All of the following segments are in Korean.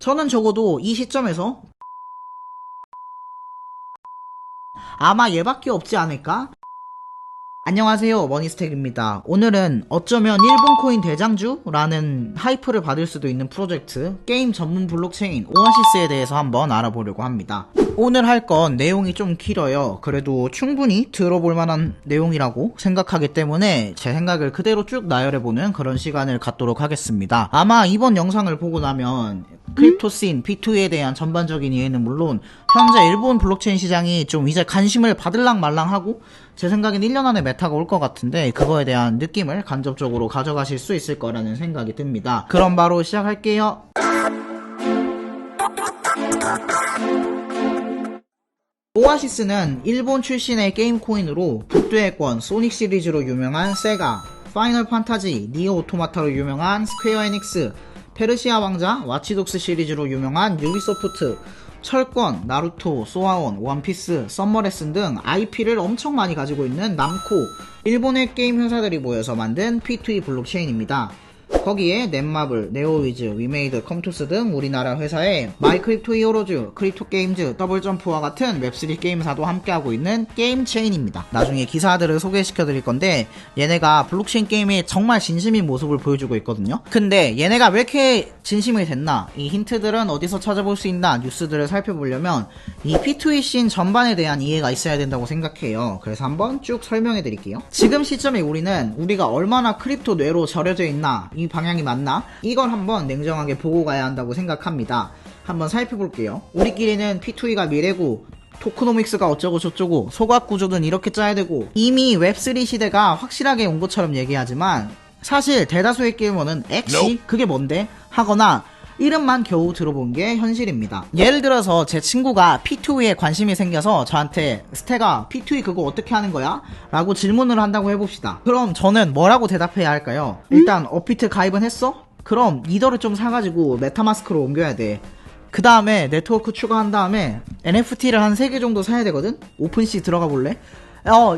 저는 적어도 이 시점에서 아마 얘밖에 없지 않을까? 안녕하세요, 머니스택입니다. 오늘은 어쩌면 일본 코인 대장주라는 하이프를 받을 수도 있는 프로젝트 게임 전문 블록체인 오아시스에 대해서 한번 알아보려고 합니다. 오늘 할 건 내용이 좀 길어요. 그래도 충분히 들어볼 만한 내용이라고 생각하기 때문에 제 생각을 그대로 쭉 나열해보는 그런 시간을 갖도록 하겠습니다. 아마 이번 영상을 보고 나면 크립토씬, B2E에 대한 전반적인 이해는 물론 현재 일본 블록체인 시장이 좀 이제 관심을 받을랑 말랑하고 제 생각엔 1년 안에 메타가 올 것 같은데 그거에 대한 느낌을 간접적으로 가져가실 수 있을 거라는 생각이 듭니다. 그럼 바로 시작할게요. 오아시스는 일본 출신의 게임 코인으로 북두의권, 소닉 시리즈로 유명한 세가, 파이널 판타지, 니오 오토마타로 유명한 스퀘어 에닉스, 페르시아 왕자, 와치독스 시리즈로 유명한 유비소프트, 철권, 나루토, 소아온, 원피스, 썸머레슨 등 IP를 엄청 많이 가지고 있는 남코, 일본의 게임 회사들이 모여서 만든 P2E 블록체인입니다. 거기에 넷마블, 네오위즈, 위메이드, 컴투스 등 우리나라 회사의 마이크립토 히어로즈, 크립토 게임즈, 더블점프와 같은 웹3 게임사도 함께하고 있는 게임체인입니다. 나중에 기사들을 소개시켜드릴 건데 얘네가 블록체인 게임에 정말 진심인 모습을 보여주고 있거든요. 근데 얘네가 왜 이렇게 진심이 됐나? 이 힌트들은 어디서 찾아볼 수 있나? 뉴스들을 살펴보려면 이 P2E 씬 전반에 대한 이해가 있어야 된다고 생각해요. 그래서 한번 쭉 설명해드릴게요. 지금 시점에 우리가 얼마나 크립토 뇌로 절여져 있나? 이 방향이 맞나? 이걸 한번 냉정하게 보고 가야 한다고 생각합니다. 한번 살펴볼게요. 우리끼리는 P2E가 미래고 토크노믹스가 어쩌고 저쩌고 소각구조는 이렇게 짜야 되고 이미 웹3 시대가 확실하게 온 것처럼 얘기하지만 사실 대다수의 게이머는 액시? 그게 뭔데? 하거나 이름만 겨우 들어본 게 현실입니다. 예를 들어서 제 친구가 P2E에 관심이 생겨서 저한테 스테가 P2E 그거 어떻게 하는 거야? 라고 질문을 한다고 해봅시다. 그럼 저는 뭐라고 대답해야 할까요? 일단 업비트 가입은 했어? 그럼 이더를 좀 사가지고 메타마스크로 옮겨야 돼. 그 다음에 네트워크 추가한 다음에 NFT를 한 3개 정도 사야 되거든? 오픈시 들어가 볼래?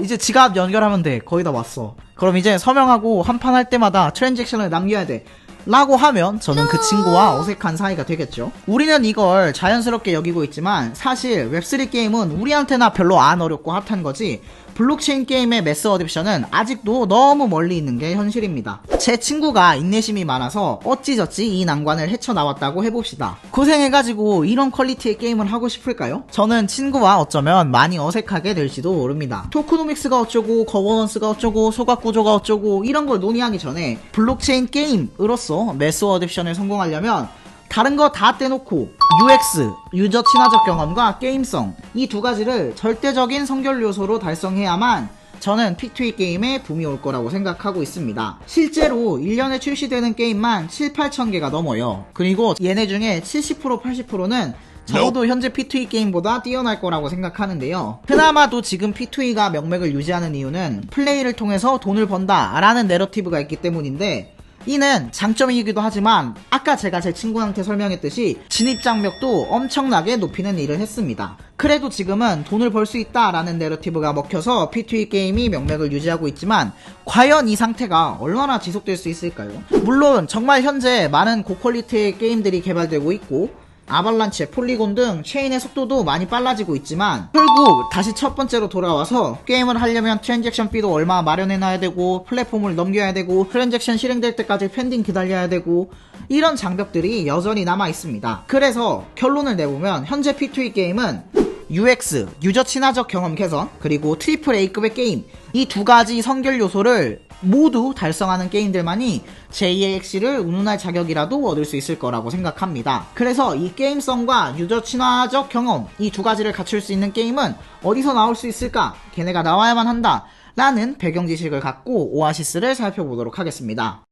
이제 지갑 연결하면 돼. 거의 다 왔어. 그럼 이제 서명하고 한 판 할 때마다 트랜잭션을 남겨야 돼. 라고 하면 저는 그 친구와 어색한 사이가 되겠죠. 우리는 이걸 자연스럽게 여기고 있지만 사실 웹3 게임은 우리한테나 별로 안 어렵고 핫한 거지 블록체인 게임의 매스 어댑션은 아직도 너무 멀리 있는 게 현실입니다. 제 친구가 인내심이 많아서 어찌저찌 이 난관을 헤쳐나왔다고 해봅시다. 고생해가지고 이런 퀄리티의 게임을 하고 싶을까요? 저는 친구와 어쩌면 많이 어색하게 될지도 모릅니다. 토크노믹스가 어쩌고 거버넌스가 어쩌고 소각구조가 어쩌고 이런 걸 논의하기 전에 블록체인 게임으로서 매스 어댑션을 성공하려면 다른 거 다 떼놓고 UX, 유저 친화적 경험과 게임성 이 두 가지를 절대적인 성결 요소로 달성해야만 저는 P2E 게임에 붐이 올 거라고 생각하고 있습니다. 실제로 1년에 출시되는 게임만 7, 8천 개가 넘어요. 그리고 얘네 중에 70%, 80%는 적어도 현재 P2E 게임보다 뛰어날 거라고 생각하는데요. 그나마도 지금 P2E가 명맥을 유지하는 이유는 플레이를 통해서 돈을 번다 라는 내러티브가 있기 때문인데 이는 장점이기도 하지만 아까 제가 제 친구한테 설명했듯이 진입장벽도 엄청나게 높이는 일을 했습니다. 그래도 지금은 돈을 벌 수 있다라는 내러티브가 먹혀서 P2E 게임이 명맥을 유지하고 있지만 과연 이 상태가 얼마나 지속될 수 있을까요? 물론 정말 현재 많은 고퀄리티의 게임들이 개발되고 있고 아발란체, 폴리곤 등 체인의 속도도 많이 빨라지고 있지만 결국 다시 첫 번째로 돌아와서 게임을 하려면 트랜잭션 비도 얼마 마련해놔야 되고 플랫폼을 넘겨야 되고 트랜잭션 실행될 때까지 펜딩 기다려야 되고 이런 장벽들이 여전히 남아 있습니다. 그래서 결론을 내보면 현재 P2E 게임은 UX, 유저 친화적 경험 개선, 그리고 트리플 A급의 게임 이 두 가지 성결 요소를 모두 달성하는 게임들만이 제2의 엑시를 운운할 자격이라도 얻을 수 있을 거라고 생각합니다. 그래서 이 게임성과 유저 친화적 경험 이 두 가지를 갖출 수 있는 게임은 어디서 나올 수 있을까? 걔네가 나와야만 한다 라는 배경 지식을 갖고 오아시스를 살펴보도록 하겠습니다.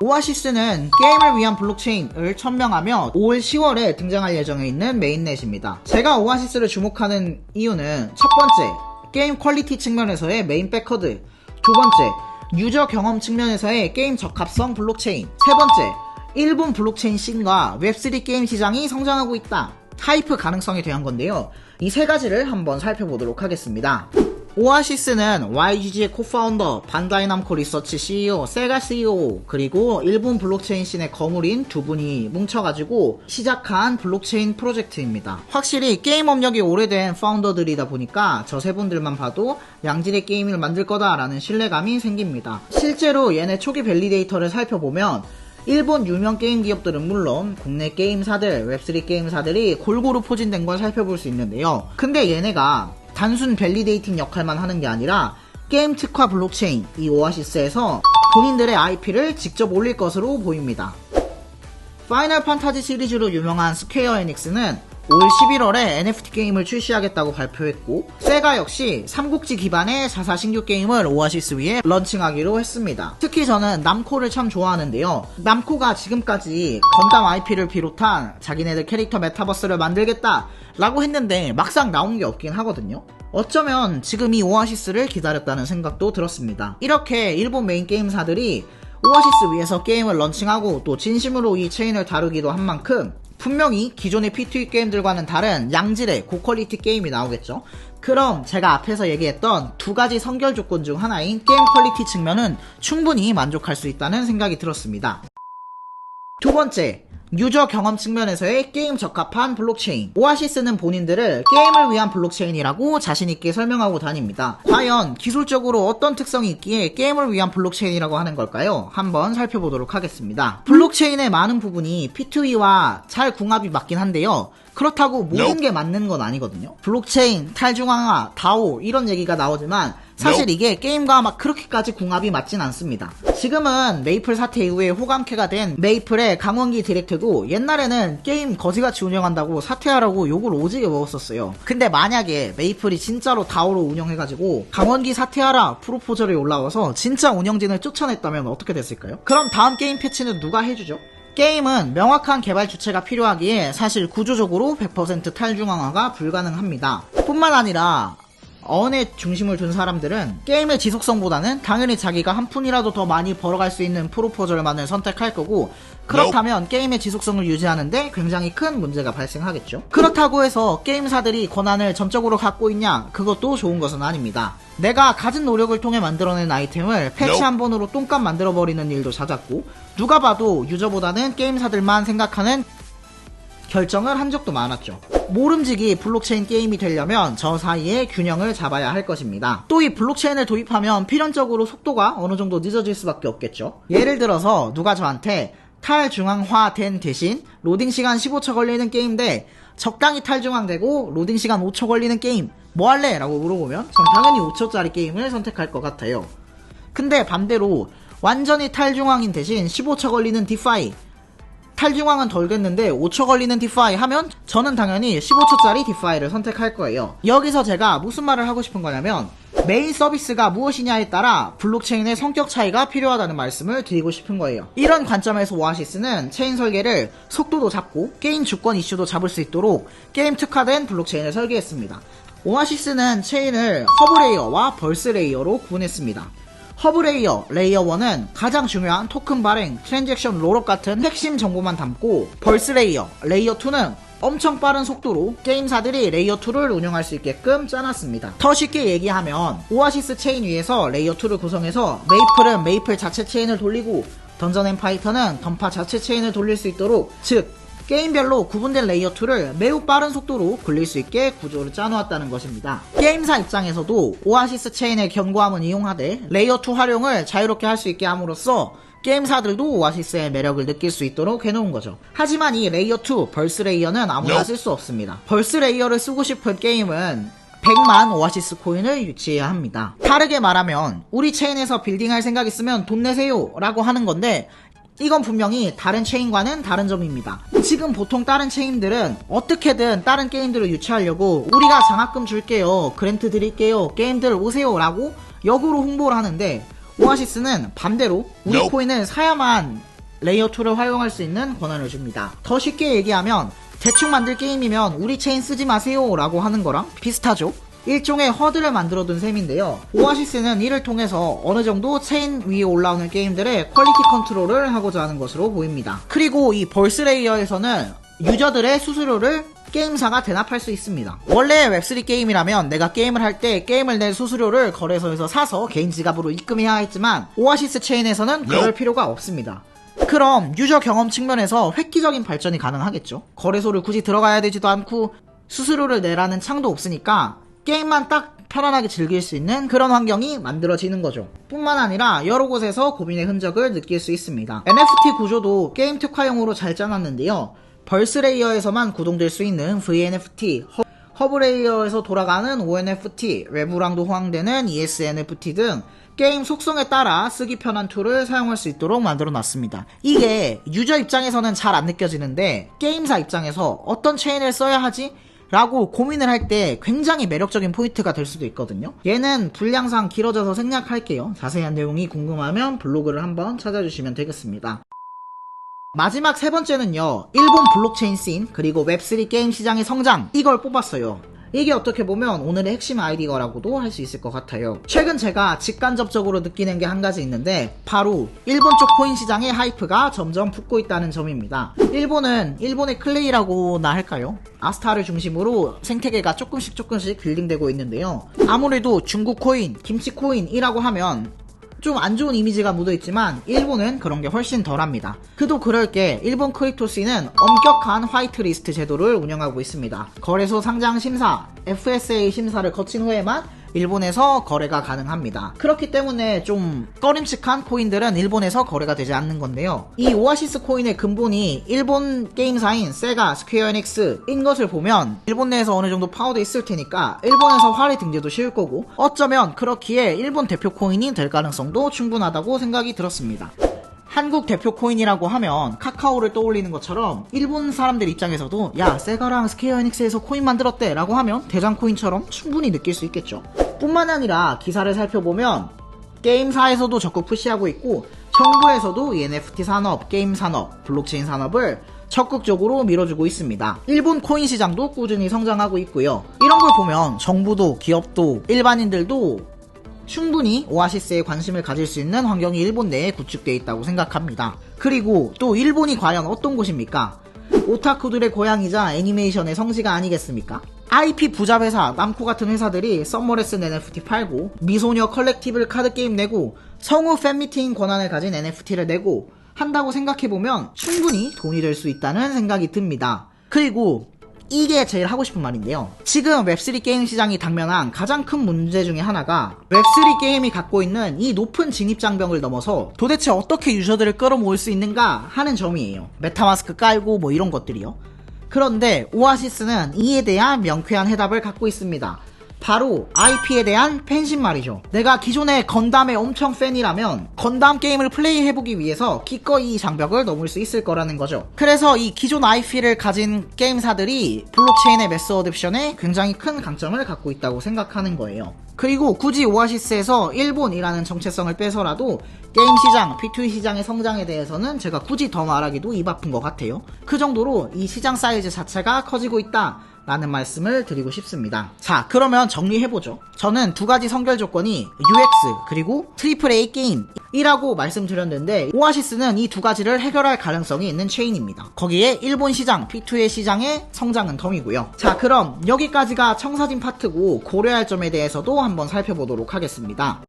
오아시스는 게임을 위한 블록체인을 천명하며 5월 10월에 등장할 예정에 있는 메인넷입니다. 제가 오아시스를 주목하는 이유는 첫 번째, 게임 퀄리티 측면에서의 메인 백허드, 두 번째, 유저 경험 측면에서의 게임 적합성 블록체인, 세 번째, 일본 블록체인 씬과 웹3 게임 시장이 성장하고 있다. 하이프 가능성에 대한 건데요. 이 세 가지를 한번 살펴보도록 하겠습니다. 오아시스는 YGG의 코파운더, 반다이남코 리서치 CEO, 세가 CEO, 그리고 일본 블록체인 씬의 거물인 두 분이 뭉쳐가지고 시작한 블록체인 프로젝트입니다. 확실히 게임 업력이 오래된 파운더들이다 보니까 저 세 분들만 봐도 양질의 게임을 만들 거다라는 신뢰감이 생깁니다. 실제로 얘네 초기 밸리데이터를 살펴보면 일본 유명 게임 기업들은 물론 국내 게임사들, 웹3 게임사들이 골고루 포진된 걸 살펴볼 수 있는데요. 근데 얘네가 단순 밸리데이팅 역할만 하는 게 아니라 게임 특화 블록체인 이 오아시스에서 본인들의 IP를 직접 올릴 것으로 보입니다. 파이널 판타지 시리즈로 유명한 스퀘어 에닉스는 올 11월에 NFT 게임을 출시하겠다고 발표했고, 세가 역시 삼국지 기반의 자사 신규 게임을 오아시스 위에 런칭하기로 했습니다. 특히 저는 남코를 참 좋아하는데요. 남코가 지금까지 건담 IP를 비롯한 자기네들 캐릭터 메타버스를 만들겠다 라고 했는데 막상 나온 게 없긴 하거든요. 어쩌면 지금 이 오아시스를 기다렸다는 생각도 들었습니다. 이렇게 일본 메인 게임사들이 오아시스 위에서 게임을 런칭하고 또 진심으로 이 체인을 다루기도 한 만큼 분명히 기존의 P2E 게임들과는 다른 양질의 고퀄리티 게임이 나오겠죠. 그럼 제가 앞에서 얘기했던 두 가지 선결 조건 중 하나인 게임 퀄리티 측면은 충분히 만족할 수 있다는 생각이 들었습니다. 두 번째, 유저 경험 측면에서의 게임 적합한 블록체인. 오아시스는 본인들을 게임을 위한 블록체인이라고 자신있게 설명하고 다닙니다. 과연 기술적으로 어떤 특성이 있기에 게임을 위한 블록체인이라고 하는 걸까요? 한번 살펴보도록 하겠습니다. 블록체인의 많은 부분이 P2E와 잘 궁합이 맞긴 한데요. 그렇다고 모든 게 맞는 건 아니거든요. 블록체인, 탈중앙화, 다오 이런 얘기가 나오지만 사실 이게 게임과 막 그렇게까지 궁합이 맞진 않습니다. 지금은 메이플 사태 이후에 호감캐가 된 메이플의 강원기 디렉트도 옛날에는 게임 거지같이 운영한다고 사퇴하라고 욕을 오지게 먹었었어요. 근데 만약에 메이플이 진짜로 다오로 운영해가지고 강원기 사퇴하라 프로포절이 올라와서 진짜 운영진을 쫓아냈다면 어떻게 됐을까요? 그럼 다음 게임 패치는 누가 해주죠? 게임은 명확한 개발 주체가 필요하기에 사실 구조적으로 100% 탈중앙화가 불가능합니다. 뿐만 아니라 언에 중심을 둔 사람들은 게임의 지속성보다는 당연히 자기가 한 푼이라도 더 많이 벌어갈 수 있는 프로포절만을 선택할 거고, 그렇다면 게임의 지속성을 유지하는데 굉장히 큰 문제가 발생하겠죠. 그렇다고 해서 게임사들이 권한을 전적으로 갖고 있냐? 그것도 좋은 것은 아닙니다. 내가 가진 노력을 통해 만들어낸 아이템을 패치 한 번으로 똥값 만들어버리는 일도 잦았고, 누가 봐도 유저보다는 게임사들만 생각하는 결정을 한 적도 많았죠. 모름지기 블록체인 게임이 되려면 저 사이에 균형을 잡아야 할 것입니다. 또 이 블록체인을 도입하면 필연적으로 속도가 어느 정도 늦어질 수밖에 없겠죠. 예를 들어서 누가 저한테 탈중앙화된 대신 로딩시간 15초 걸리는 게임 대 적당히 탈중앙되고 로딩시간 5초 걸리는 게임 뭐 할래? 라고 물어보면 전 당연히 5초짜리 게임을 선택할 것 같아요. 근데 반대로 완전히 탈중앙인 대신 15초 걸리는 디파이, 탈중앙은 덜겠는데 5초 걸리는 디파이 하면 저는 당연히 15초짜리 디파이를 선택할 거예요. 여기서 제가 무슨 말을 하고 싶은 거냐면 메인 서비스가 무엇이냐에 따라 블록체인의 성격 차이가 필요하다는 말씀을 드리고 싶은 거예요. 이런 관점에서 오아시스는 체인 설계를 속도도 잡고 게임 주권 이슈도 잡을 수 있도록 게임 특화된 블록체인을 설계했습니다. 오아시스는 체인을 허브 레이어와 벌스 레이어로 구분했습니다. 허브 레이어, 레이어 1은 가장 중요한 토큰 발행, 트랜잭션 롤업 같은 핵심 정보만 담고, 벌스 레이어, 레이어 2는 엄청 빠른 속도로 게임사들이 레이어 2를 운영할 수 있게끔 짜놨습니다. 더 쉽게 얘기하면 오아시스 체인 위에서 레이어 2를 구성해서 메이플은 메이플 자체 체인을 돌리고 던전 앤 파이터는 던파 자체 체인을 돌릴 수 있도록, 즉 게임별로 구분된 레이어 2를 매우 빠른 속도로 굴릴 수 있게 구조를 짜놓았다는 것입니다. 게임사 입장에서도 오아시스 체인의 견고함을 이용하되 레이어 2 활용을 자유롭게 할 수 있게 함으로써 게임사들도 오아시스의 매력을 느낄 수 있도록 해놓은 거죠. 하지만 이 레이어 2 벌스 레이어는 아무나 쓸 수 없습니다. 벌스 레이어를 쓰고 싶은 게임은 100만 오아시스 코인을 유치해야 합니다. 다르게 말하면 우리 체인에서 빌딩할 생각 있으면 돈 내세요 라고 하는 건데, 이건 분명히 다른 체인과는 다른 점입니다. 지금 보통 다른 체인들은 어떻게든 다른 게임들을 유치하려고 우리가 장학금 줄게요, 그랜트 드릴게요, 게임들 오세요 라고 역으로 홍보를 하는데, 오아시스는 반대로 우리 코인을 사야만 레이어 2를 활용할 수 있는 권한을 줍니다. 더 쉽게 얘기하면 대충 만들 게임이면 우리 체인 쓰지 마세요 라고 하는 거랑 비슷하죠. 일종의 허드를 만들어둔 셈인데요. 오아시스는 이를 통해서 어느 정도 체인 위에 올라오는 게임들의 퀄리티 컨트롤을 하고자 하는 것으로 보입니다. 그리고 이 벌스 레이어에서는 유저들의 수수료를 게임사가 대납할 수 있습니다. 원래 웹3 게임이라면 내가 게임을 할 때 게임을 낼 수수료를 거래소에서 사서 개인 지갑으로 입금해야 했지만 오아시스 체인에서는 그럴 필요가 없습니다. 그럼 유저 경험 측면에서 획기적인 발전이 가능하겠죠. 거래소를 굳이 들어가야 되지도 않고 수수료를 내라는 창도 없으니까 게임만 딱 편안하게 즐길 수 있는 그런 환경이 만들어지는 거죠. 뿐만 아니라 여러 곳에서 고민의 흔적을 느낄 수 있습니다. NFT 구조도 게임 특화용으로 잘 짜놨는데요. 벌스레이어에서만 구동될 수 있는 VNFT, 허브레이어에서 돌아가는 ONFT, 외부랑도 호환되는 ESNFT 등 게임 속성에 따라 쓰기 편한 툴을 사용할 수 있도록 만들어 놨습니다. 이게 유저 입장에서는 잘 안 느껴지는데 게임사 입장에서 어떤 체인을 써야 하지? 라고 고민을 할 때 굉장히 매력적인 포인트가 될 수도 있거든요. 얘는 분량상 길어져서 생략할게요. 자세한 내용이 궁금하면 블로그를 한번 찾아주시면 되겠습니다. 마지막 세 번째는요, 일본 블록체인 씬 그리고 웹3 게임 시장의 성장, 이걸 뽑았어요. 이게 어떻게 보면 오늘의 핵심 아이디어라고도 할 수 있을 것 같아요. 최근 제가 직간접적으로 느끼는 게 한 가지 있는데 바로 일본 쪽 코인 시장의 하이프가 점점 붙고 있다는 점입니다. 일본은 일본의 클레이라고나 할까요? 아스타를 중심으로 생태계가 조금씩 빌딩되고 있는데요. 아무래도 중국 코인, 김치 코인이라고 하면 좀 안 좋은 이미지가 묻어있지만 일본은 그런 게 훨씬 덜합니다. 그도 그럴 게 일본 크립토씬은 엄격한 화이트리스트 제도를 운영하고 있습니다. 거래소 상장 심사, FSA 심사를 거친 후에만 일본에서 거래가 가능합니다. 그렇기 때문에 좀 꺼림칙한 코인들은 일본에서 거래가 되지 않는 건데요. 이 오아시스 코인의 근본이 일본 게임사인 세가, 스퀘어 에닉스인 것을 보면 일본 내에서 어느 정도 파워도 있을 테니까 일본에서 활이 등재도 쉬울 거고 어쩌면 그렇기에 일본 대표 코인이 될 가능성도 충분하다고 생각이 들었습니다. 한국 대표 코인이라고 하면 카카오를 떠올리는 것처럼 일본 사람들 입장에서도 야, 세가랑 스퀘어 에닉스에서 코인 만들었대 라고 하면 대장 코인처럼 충분히 느낄 수 있겠죠. 뿐만 아니라 기사를 살펴보면 게임사에서도 적극 푸시하고 있고 정부에서도 이 NFT 산업, 게임 산업, 블록체인 산업을 적극적으로 밀어주고 있습니다. 일본 코인 시장도 꾸준히 성장하고 있고요. 이런 걸 보면 정부도 기업도 일반인들도 충분히 오아시스에 관심을 가질 수 있는 환경이 일본 내에 구축되어 있다고 생각합니다. 그리고 또 일본이 과연 어떤 곳입니까? 오타쿠들의 고향이자 애니메이션의 성지가 아니겠습니까? IP 부자 회사 남코 같은 회사들이 썸머레슨 NFT 팔고 미소녀 컬렉티블 카드 게임 내고 성우 팬미팅 권한을 가진 NFT를 내고 한다고 생각해보면 충분히 돈이 될 수 있다는 생각이 듭니다. 그리고 이게 제일 하고 싶은 말인데요. 지금 웹3 게임 시장이 당면한 가장 큰 문제 중에 하나가 웹3 게임이 갖고 있는 이 높은 진입장벽을 넘어서 도대체 어떻게 유저들을 끌어모을 수 있는가 하는 점이에요. 메타마스크 깔고 뭐 이런 것들이요. 그런데 오아시스는 이에 대한 명쾌한 해답을 갖고 있습니다. 바로 IP에 대한 팬심 말이죠. 내가 기존의 건담의 엄청 팬이라면 건담 게임을 플레이해보기 위해서 기꺼이 이 장벽을 넘을 수 있을 거라는 거죠. 그래서 이 기존 IP를 가진 게임사들이 블록체인의 매스 어댑션에 굉장히 큰 강점을 갖고 있다고 생각하는 거예요. 그리고 굳이 오아시스에서 일본이라는 정체성을 빼서라도 게임 시장, P2E 시장의 성장에 대해서는 제가 굳이 더 말하기도 입 아픈 것 같아요. 그 정도로 이 시장 사이즈 자체가 커지고 있다 라는 말씀을 드리고 싶습니다. 자, 그러면 정리해보죠. 저는 두 가지 선결 조건이 UX 그리고 AAA 게임이라고 말씀드렸는데 오아시스는 이 두 가지를 해결할 가능성이 있는 체인입니다. 거기에 일본 시장, P2E 시장의 성장은 덤이고요. 자, 그럼 여기까지가 청사진 파트고 고려할 점에 대해서도 한번 살펴보도록 하겠습니다.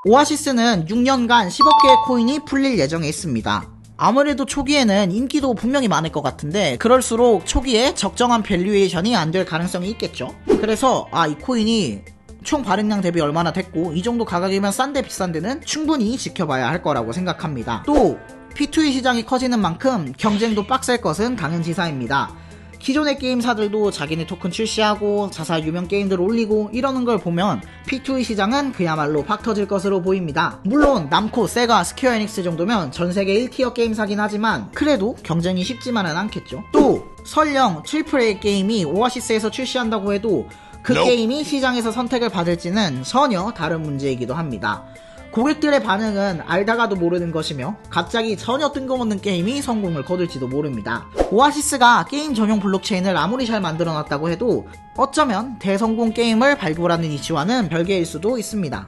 오아시스는 6년간 10억 개의 코인이 풀릴 예정에 있습니다. 아무래도 초기에는 인기도 분명히 많을 것 같은데 그럴수록 초기에 적정한 밸류에이션이 안 될 가능성이 있겠죠. 그래서 이 코인이 총 발행량 대비 얼마나 됐고 이 정도 가격이면 싼데 비싼데는 충분히 지켜봐야 할 거라고 생각합니다. 또 P2E 시장이 커지는 만큼 경쟁도 빡셀 것은 당연지사입니다. 기존의 게임사들도 자기네 토큰 출시하고 자사 유명 게임들 올리고 이러는 걸 보면 P2E 시장은 그야말로 팍 터질 것으로 보입니다. 물론 남코, 세가, 스퀘어 에닉스 정도면 전세계 1티어 게임사긴 하지만 그래도 경쟁이 쉽지만은 않겠죠. 또 설령 AAA 게임이 오아시스에서 출시한다고 해도 그 게임이 시장에서 선택을 받을지는 전혀 다른 문제이기도 합니다. 고객들의 반응은 알다가도 모르는 것이며 갑자기 전혀 뜬금없는 게임이 성공을 거둘지도 모릅니다. 오아시스가 게임 전용 블록체인을 아무리 잘 만들어놨다고 해도 어쩌면 대성공 게임을 발굴하는 이슈와는 별개일 수도 있습니다.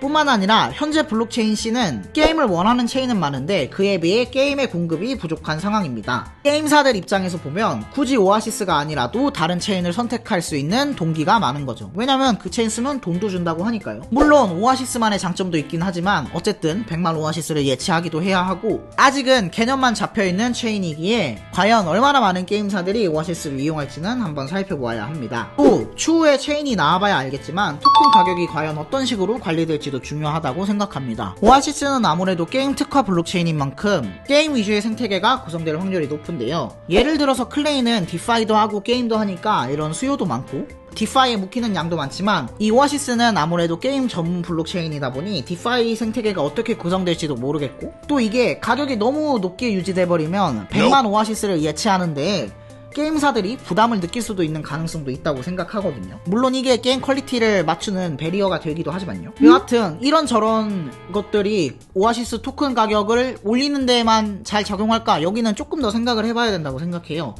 뿐만 아니라 현재 블록체인 C는 게임을 원하는 체인은 많은데 그에 비해 게임의 공급이 부족한 상황입니다. 게임사들 입장에서 보면 굳이 오아시스가 아니라도 다른 체인을 선택할 수 있는 동기가 많은 거죠. 왜냐면 그 체인 쓰면 돈도 준다고 하니까요. 물론 오아시스만의 장점도 있긴 하지만 어쨌든 100만 오아시스를 예치하기도 해야 하고 아직은 개념만 잡혀있는 체인이기에 과연 얼마나 많은 게임사들이 오아시스를 이용할지는 한번 살펴보아야 합니다. 또 추후에 체인이 나와봐야 알겠지만 토큰 가격이 과연 어떤 식으로 관리될지도 중요하다고 생각합니다. 오아시스는 아무래도 게임 특화 블록체인인 만큼 게임 위주의 생태계가 구성될 확률이 높은데요. 예를 들어서 클레이는 디파이도 하고 게임도 하니까 이런 수요도 많고 디파이에 묵히는 양도 많지만 이 오아시스는 아무래도 게임 전문 블록체인이다 보니 디파이 생태계가 어떻게 구성될지도 모르겠고 또 이게 가격이 너무 높게 유지돼 버리면 100만 오아시스를 예치하는데 게임사들이 부담을 느낄 수도 있는 가능성도 있다고 생각하거든요. 물론 이게 게임 퀄리티를 맞추는 배리어가 되기도 하지만요. 여하튼 이런저런 것들이 오아시스 토큰 가격을 올리는 데만 잘 적용할까? 여기는 조금 더 생각을 해봐야 된다고 생각해요.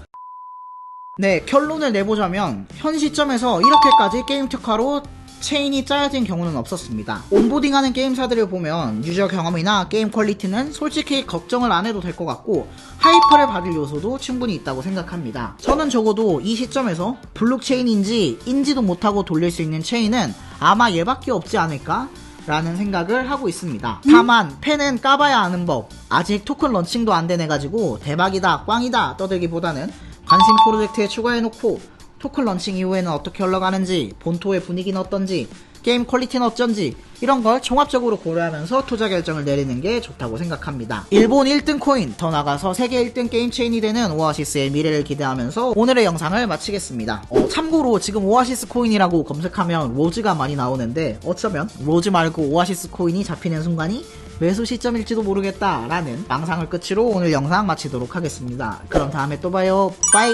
네, 결론을 내보자면 현 시점에서 이렇게까지 게임 특화로 체인이 짜여진 경우는 없었습니다. 온보딩하는 게임사들을 보면 유저 경험이나 게임 퀄리티는 솔직히 걱정을 안 해도 될 것 같고 하이퍼를 받을 요소도 충분히 있다고 생각합니다. 저는 적어도 이 시점에서 블록체인인지 인지도 못하고 돌릴 수 있는 체인은 아마 얘밖에 없지 않을까? 라는 생각을 하고 있습니다. 다만 팬은 까봐야 아는 법, 아직 토큰 런칭도 안 된 해가지고 대박이다 꽝이다 떠들기보다는 관심 프로젝트에 추가해놓고 토큰 런칭 이후에는 어떻게 흘러가는지, 본토의 분위기는 어떤지, 게임 퀄리티는 어쩐지 이런 걸 종합적으로 고려하면서 투자 결정을 내리는 게 좋다고 생각합니다. 일본 1등 코인, 더 나아가서 세계 1등 게임 체인이 되는 오아시스의 미래를 기대하면서 오늘의 영상을 마치겠습니다. 참고로 지금 오아시스 코인이라고 검색하면 로즈가 많이 나오는데 어쩌면 로즈 말고 오아시스 코인이 잡히는 순간이 매수 시점일지도 모르겠다라는 망상을 끝으로 오늘 영상 마치도록 하겠습니다. 그럼 다음에 또 봐요. 빠이!